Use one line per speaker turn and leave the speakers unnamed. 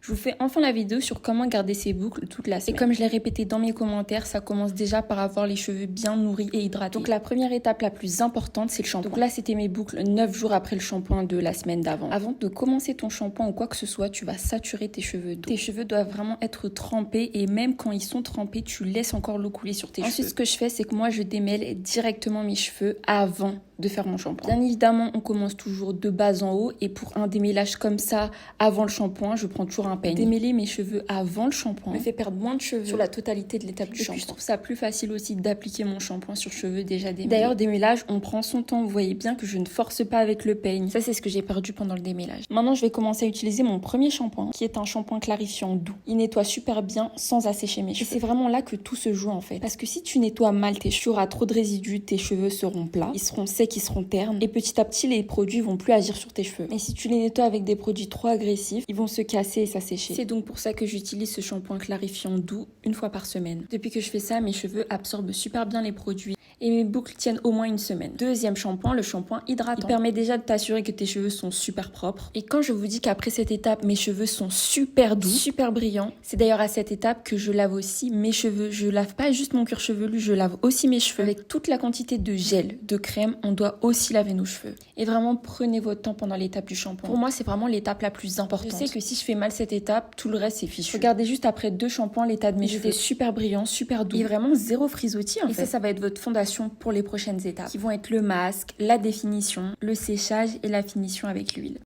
Je vous fais enfin la vidéo sur comment garder ses boucles toute la semaine. Et comme je l'ai répété dans mes commentaires, ça commence déjà par avoir les cheveux bien nourris et hydratés. Donc la première étape la plus importante, c'est le shampoing. Donc là, c'était mes boucles 9 jours après le shampoing de la semaine d'avant. Avant de commencer ton shampoing ou quoi que ce soit, tu vas saturer tes cheveux d'eau. Tes cheveux doivent vraiment être trempés et même quand ils sont trempés, tu laisses encore l'eau couler sur tes cheveux. Ensuite, ce que je fais, c'est que moi, je démêle directement mes cheveux avant de faire mon shampoing. Bien évidemment, on commence toujours de bas en haut et pour un démêlage comme ça, avant le shampoing, je prends toujours un peigne. Démêler mes cheveux avant le shampoing me fait perdre moins de cheveux sur la totalité de l'étape du shampoing. Je trouve ça plus facile aussi d'appliquer mon shampoing sur cheveux déjà démêlés. D'ailleurs, démêlage, on prend son temps. Vous voyez bien que je ne force pas avec le peigne. Ça, c'est ce que j'ai perdu pendant le démêlage. Maintenant, je vais commencer à utiliser mon premier shampoing, qui est un shampoing clarifiant doux. Il nettoie super bien sans assécher mes cheveux. Et c'est vraiment là que tout se joue en fait. Parce que si tu nettoies mal tes cheveux, tu auras trop de résidus, tes cheveux seront plats, ils seront secs, ils seront ternes. Et petit à petit, les produits vont plus agir sur tes cheveux. Mais si tu les nettoies avec des produits trop agressifs, ils vont se casser et s'assécher. C'est donc pour ça que j'utilise ce shampoing clarifiant doux une fois par semaine. Depuis que je fais ça, mes cheveux absorbent super bien les produits et mes boucles tiennent au moins une semaine. Deuxième shampoing, le shampoing hydratant. Il permet déjà de t'assurer que tes cheveux sont super propres. Et quand je vous dis qu'après cette étape, mes cheveux sont super doux, super brillants, c'est d'ailleurs à cette étape que je lave aussi mes cheveux. Je lave pas juste mon cuir chevelu, je lave aussi mes cheveux. Avec toute la quantité de gel, de crème, on doit aussi laver nos cheveux. Et vraiment, prenez votre temps pendant l'étape du shampoing. Pour moi, c'est vraiment l'étape la plus importante. Je sais que si je fais mal cette étape, tout le reste c'est fichu. Regardez juste après 2 shampoings l'état de mes cheveux. Super brillant, super doux. Et vraiment zéro frisottis en fait. Et ça va être votre fondation pour les prochaines étapes. Qui vont être le masque, la définition, le séchage et la finition avec l'huile.